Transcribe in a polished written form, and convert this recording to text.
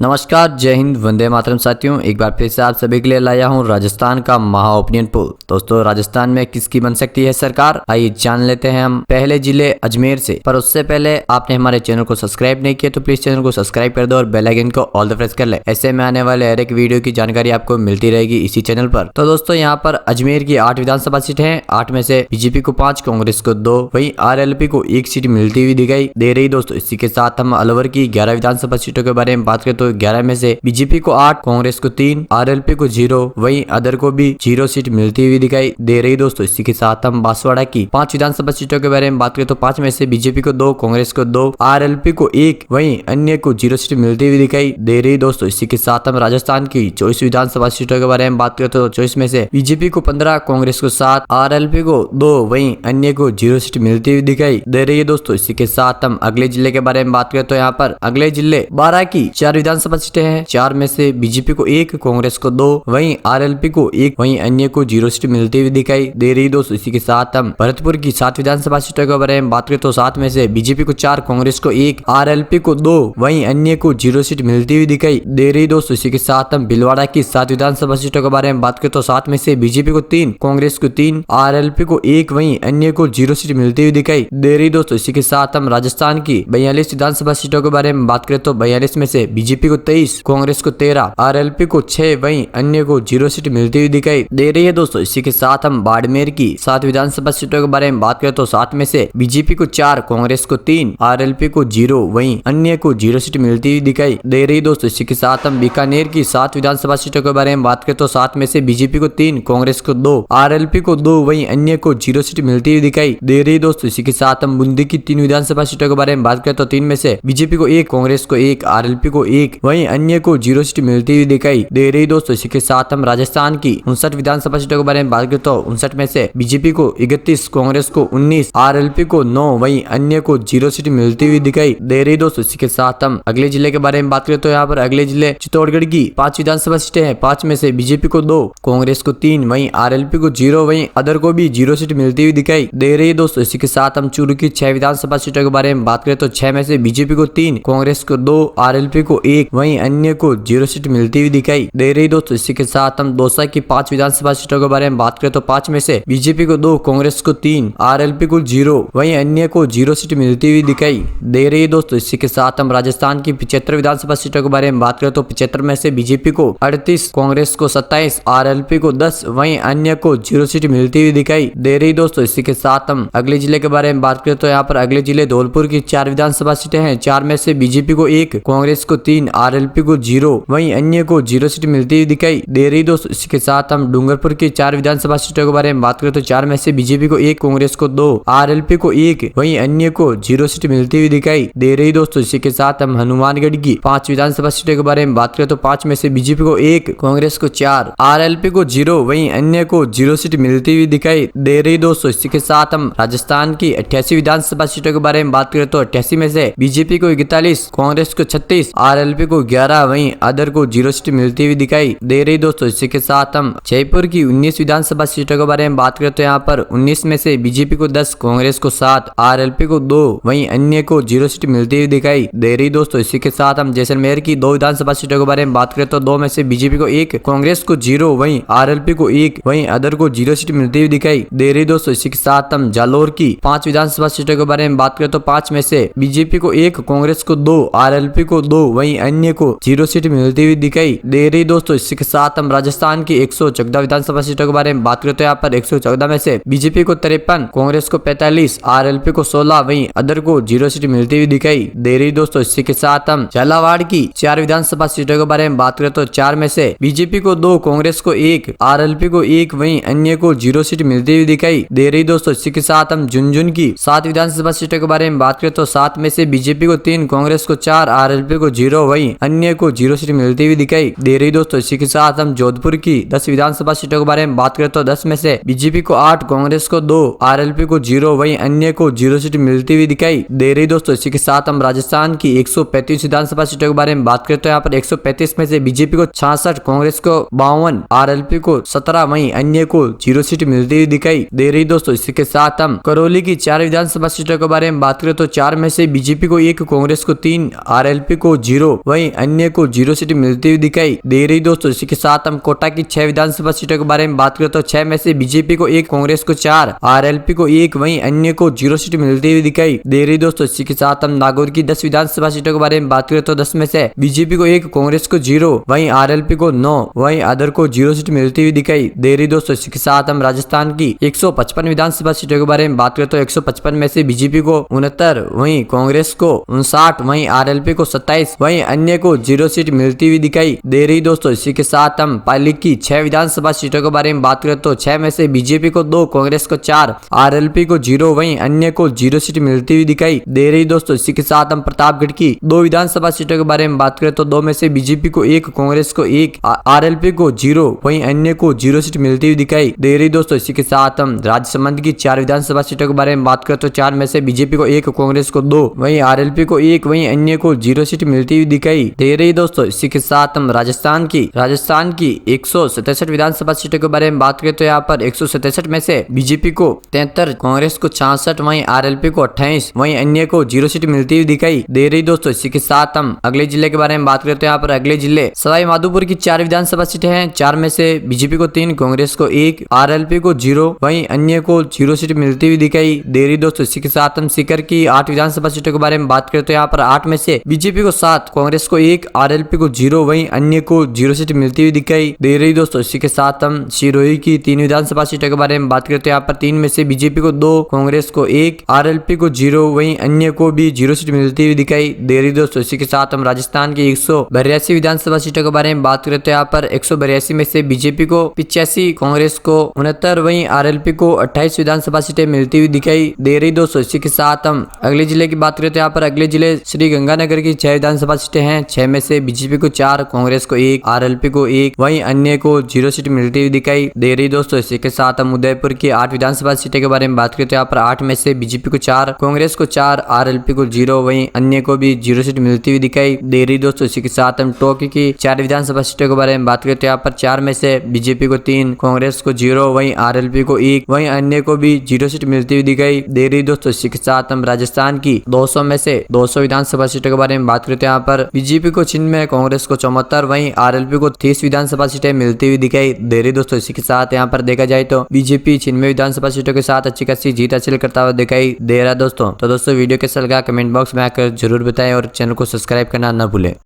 नमस्कार, जय हिंद, वंदे मातरम साथियों। एक बार फिर से आप सभी के लिए लाया हूं राजस्थान का महा ओपिनियन पोल। दोस्तों, राजस्थान में किसकी बन सकती है सरकार, आइए जान लेते हैं हम पहले जिले अजमेर से। पर उससे पहले आपने हमारे चैनल को सब्सक्राइब नहीं किया तो प्लीज चैनल को सब्सक्राइब कर दो और बेल आइकन को ऑल द प्रेस कर ले। ऐसे में आने वाले हर एक वीडियो की जानकारी आपको मिलती रहेगी इसी चैनल पर। तो दोस्तों, यहाँ पर अजमेर की 8 विधानसभा सीट है। 8 में से बीजेपी को 5, कांग्रेस को 2, वही RLP को 1 सीट मिलती हुई दिखाई दे रही। दोस्तों, इसी के साथ हम अलवर की 11 विधानसभा सीटों के बारे में बात करें तो 11 में से बीजेपी को 8, कांग्रेस को 3, RLP को 0, वहीं अदर को भी 0 सीट मिलती हुई दिखाई दे रही। दोस्तों, इसी के साथ हम बांसवाड़ा की 5 विधानसभा सीटों के बारे में बात करें तो 5 में से बीजेपी को 2, कांग्रेस को 2, RLP को 1, वहीं अन्य को 0 सीट मिलती हुई दिखाई दे रही। दोस्तों, इसी के साथ हम राजस्थान की 24 विधानसभा सीटों के बारे में बात करें तो 24 में से बीजेपी को 15, कांग्रेस को 7, RLP को 2, वहीं अन्य को 0 सीट मिलती हुई दिखाई दे रही है। दोस्तों, इसी के साथ हम अगले जिले के बारे में बात करें तो यहाँ पर अगले जिले 12 की 4 विधानसभा सीटें हैं। 4 में से बीजेपी को 1, कांग्रेस को 2, वहीं RLP को 1, वहीं अन्य को 0 सीट मिलती हुई दिखाई दे रही। दोस्तों, इसी के साथ हम भरतपुर की 7 विधानसभा सीटों के बारे में बात करें तो 7 में से बीजेपी को 4, कांग्रेस को 1, RLP को 2, वहीं अन्य को 0 सीट मिलती हुई दिखाई दे रही। दोस्तों, इसी के साथ हम भीलवाड़ा की 7 विधानसभा सीटों के बारे में बात करें तो 7 में से बीजेपी को 3, कांग्रेस को 3, RLP को 1, वहीं अन्य को 0 सीट मिलती हुई दिखाई दे रही। दोस्तों, इसी के साथ हम राजस्थान की 42 विधानसभा सीटों के बारे में बात करें तो 42 में से बीजेपी को 23, कांग्रेस को 13, RLP को 6, वहीं अन्य को 0 सीट मिलती हुई दिखाई दे रही है। दोस्तों, इसी के साथ हम बाड़मेर की 7 विधानसभा सीटों के बारे में बात करें तो 7 में से बीजेपी को 4, कांग्रेस को 3, RLP को 0, वहीं अन्य को 0 सीट मिलती हुई दिखाई दे रही। दोस्तों, इसी के साथ हम बीकानेर की 7 विधानसभा सीटों के बारे में बात करें तो 7 में से बीजेपी को 3, कांग्रेस को 2, RLP को 2, वहीं अन्य को 0 सीट मिलती हुई दिखाई दे रही। दोस्तों, इसी के साथ हम बूंदी की 3 विधानसभा सीटों के बारे में बात करें तो 3 में से बीजेपी को 1, कांग्रेस को 1, RLP को 1, वहीं अन्य को 0 सीट मिलती हुई दिखाई दे रही। दोस्तों, इसी के साथ हम राजस्थान की 59 विधानसभा सीटों के बारे में बात करें तो 59 में से बीजेपी को 31, कांग्रेस को 19, RLP को 9, वहीं अन्य को 0 सीट मिलती हुई दिखाई दे रही। दोस्तों, इसी के साथ हम अगले जिले के बारे में बात करें तो यहाँ पर अगले जिले चित्तौड़गढ़ की 5 विधानसभा सीटें हैं। 5 में से बीजेपी को 2, कांग्रेस को 3, वहीं RLP को 0, वहीं अदर को भी 0 सीट मिलती हुई दिखाई दे रही है। दोस्तों, इसी के साथ हम चूरू की 6 विधानसभा सीटों के बारे में बात करें तो 6 में से बीजेपी को 3, कांग्रेस को 2, RLP को 1, वहीं अन्य को 0 सीट मिलती हुई दिखाई दे रही। दोस्तों, इसी के साथ हम दौसा की 5 विधानसभा सीटों के बारे में बात करें तो 5 में से बीजेपी को 2, कांग्रेस को 3, RLP को 0, वहीं अन्य को 0 सीट मिलती हुई दिखाई दे रही है। दोस्तों, इसी के साथ हम राजस्थान की 75 विधानसभा सीटों के बारे में बात करें तो 75 में से बीजेपी को 38, कांग्रेस को 27, RLP को 10, वहीं अन्य को 0 सीट मिलती हुई दिखाई दे रही। दोस्तों, इसी के साथ हम अगले जिले के बारे में बात करें तो यहाँ पर अगले जिले धौलपुर की 4 विधानसभा सीटें हैं। 4 में से बीजेपी को 1, कांग्रेस को 3, RLP को 0, वहीं अन्य को 0 सीट मिलती हुई दिखाई दे रही। दोस्तों, इसी के साथ हम डूंगरपुर की 4 विधानसभा सीटों के बारे में बात करें तो 4 में से बीजेपी को 1, कांग्रेस को 2, RLP को 1, वहीं अन्य को 0 सीट मिलती हुई दिखाई दे रही। दोस्तों, इसी के साथ हम हनुमानगढ़ की 5 विधानसभा सीटों के बारे में बात करें तो 5 में से बीजेपी को 1, कांग्रेस को 4, RLP को 0, वहीं अन्य को 0 सीट मिलती हुई दिखाई दे रही। दोस्तों, इसी के साथ हम राजस्थान की 88 विधानसभा सीटों के बारे में बात करें तो 88 में से बीजेपी को 41, कांग्रेस को 36, RLP को 11, वहीं अदर को 0 सीट मिलती हुई दिखाई दे रही। दोस्तों, इसी के साथ हम जयपुर की 19 विधानसभा सीटों के बारे में बात करें तो यहाँ पर 19 में से बीजेपी को 10, कांग्रेस को 7, RLP को 2, वहीं अन्य को 0 सीट मिलती हुई दिखाई दे रही। दोस्तों, इसी के साथ हम जैसलमेर की 2 विधानसभा सीटों के बारे में बात करें तो 2 में से बीजेपी को 1, कांग्रेस को 0, वहीं RLP को 1, वहीं अदर को 0 सीट मिलती हुई दिखाई दे रही। दोस्तों, इसी के साथ हम जालोर की 5 विधानसभा सीटों के बारे में बात करें तो 5 में से बीजेपी को 1, कांग्रेस को 2, RLP को 2, वहीं अन्य को 0 सीट मिलती हुई दिखाई दे रही। दोस्तों, इसी के साथ हम राजस्थान की 114 विधानसभा सीटों के बारे में बात करें तो यहाँ पर 114 में से बीजेपी को 53, कांग्रेस को 45, RLP को 16, वहीं अदर को 0 सीट मिलती हुई दिखाई दे रही। दोस्तों, इसी के साथ हम झालावाड़ की 4 विधानसभा सीटों के बारे में बात करें तो 4 में से बीजेपी को 2, कांग्रेस को 1, RLP को 1, वहीं अन्य को 0 सीट मिलती हुई दिखाई दे रही। दोस्तों, इसी के साथ हम झुंझुनू की 7 विधानसभा सीटों के बारे में बात करें तो 7 में से बीजेपी को 3, कांग्रेस को 4, RLP को 0, वहीं अन्य को 0 सीट मिलती हुई दिखाई दे रही। दोस्तों, इसी के साथ हम जोधपुर की 10 विधानसभा सीटों के बारे में बात करें तो 10 में से बीजेपी को 8, कांग्रेस को 2, RLP को 0, वहीं अन्य को 0 सीट मिलती हुई दिखाई दे रही। दोस्तों, इसी के साथ हम राजस्थान की 135 विधानसभा सीटों के बारे में बात करें तो यहाँ पर 135 में से बीजेपी को 66, कांग्रेस को 52, RLP को 17, वहीं अन्य को 0 सीट मिलती हुई दिखाई दे रही। दोस्तों, इसी के साथ हम करौली की 4 विधानसभा सीटों के बारे में बात करें तो 4 में से बीजेपी को 1, कांग्रेस को 3, RLP को 0, वहीं अन्य को 0 सीट मिलती हुई दिखाई दे रही। दोस्तों इसी के साथ हम कोटा की 6 विधानसभा सीटों के बारे में बात करें तो 6 में से बीजेपी को 1, कांग्रेस को 4, आरएलपी को 1, वहीं अन्य को 0 सीट मिलती हुई दिखाई दे रही। दोस्तों इसी के साथ हम नागौर की 10 विधानसभा सीटों के बारे में बात करें तो 10 में से बीजेपी को 1, कांग्रेस को 0, वहीं आरएलपी को 9, वहीं अदर को 0 सीट मिलती हुई दिखाई दे रही। दोस्तों इसी के साथ हम राजस्थान की 155 विधानसभा सीटों के बारे में बात करें तो 155 में से बीजेपी को 69, वहीं कांग्रेस को 59, वहीं आरएलपी को 27, वहीं अन्य को 0 सीट मिलती हुई दिखाई दे रही। दोस्तों इसी के साथ हम पाली की 6 विधानसभा सीटों के बारे में बात करें तो 6 में से बीजेपी को 2, कांग्रेस को 4, आरएलपी को 0, वहीं अन्य को 0 सीट मिलती हुई दिखाई दे रही। दोस्तों इसी के साथ हम प्रतापगढ़ की 2 विधानसभा सीटों के बारे में बात करें तो 2 में से बीजेपी को 1, कांग्रेस को 1, आरएलपी को 0, वहीं अन्य को 0 सीट मिलती हुई दिखाई दे रही। दोस्तों इसी के साथ हम राजसमंद की 4 विधानसभा सीटों के बारे में बात करें तो 4 में से बीजेपी को 1, कांग्रेस को 2, वहीं आरएलपी को 1, वहीं अन्य को 0 सीट मिलती हुई दिखाई दे रही। दोस्तों इसी के साथ हम राजस्थान की 167 विधानसभा सीटों के बारे में बात करें तो यहाँ पर 167 में से बीजेपी को 73, कांग्रेस को 66, वहीं आरएलपी को 28, वहीं अन्य को 0 सीट मिलती हुई दिखाई दे रही। दोस्तों इसी के साथ हम अगले जिले के बारे में बात करते हैं। यहाँ पर अगले जिले सवाई माधोपुर की 4 विधानसभा सीटें हैं। 4 में से बीजेपी को 3, कांग्रेस को 1, आरएलपी को 0, वहीं अन्य को 0 सीट मिलती हुई दिखाई दे रही। दोस्तों इसी के साथ हम सीकर की 8 विधानसभा सीटों के बारे में बात करते हैं। यहाँ पर 8 में से बीजेपी को 7, कांग्रेस को 1, आरएलपी को 0, वहीं अन्य को 0 सीट मिलती हुई दिखाई दे रही। दोस्तों इसी के साथ हम सिरोही की 3 विधानसभा सीटों के बारे में बात करते हैं। यहाँ पर 3 में से बीजेपी को 2, कांग्रेस को 1, आरएलपी को 0, वहीं अन्य को भी 0 सीट मिलती हुई दिखाई दे रही। दोस्तों इसी के साथ हम राजस्थान की 182 विधानसभा सीटों के बारे में बात करते हैं। यहाँ पर 182 में से बीजेपी को 85, कांग्रेस को 69, वहीं आरएलपी को 28 विधानसभा सीटें मिलती हुई दिखाई दे रही। दोस्तों इसी के साथ हम अगले जिले की बात करते हैं। यहाँ पर अगले जिले श्री गंगानगर की 6 विधानसभा सीटें हैं। 6 में से बीजेपी को 4, कांग्रेस को 1, आरएलपी को 1, वहीं अन्य को 0 सीट मिलती हुई दिखाई दे रही। दोस्तों इसी के साथ हम उदयपुर की 8 विधानसभा सीटें के बारे में बात करते हैं। यहाँ पर 8 में से बीजेपी को 4, कांग्रेस को 4, आरएलपी को 0, वहीं अन्य को भी 0 सीट मिलती हुई दिखाई दे रही। दोस्तों इसी के साथ हम टोंक की 4 विधानसभा सीटों के बारे में बात करते हैं। यहाँ पर 4 में से बीजेपी को 3, कांग्रेस को 0, वहीं आरएलपी को 1, वहीं अन्य को भी 0 सीट मिलती हुई दिखाई दे रही। दोस्तों इसी के साथ हम राजस्थान की 200 में से 200 विधानसभा सीटों के बारे में बात करते हैं। यहाँ पर बीजेपी को 96, कांग्रेस को 74, वहीं आरएलपी को 30 विधानसभा सीटें मिलती हुई दिखाई दे रही। दोस्तों इसी के साथ यहाँ पर देखा जाए तो बीजेपी 96 विधानसभा सीटों के साथ अच्छी खासी जीत हासिल करता हुआ दिखाई दे रहा है। दोस्तों वीडियो कैसा लगा कमेंट बॉक्स में आकर जरूर बताएं और चैनल को सब्सक्राइब करना न भूलें।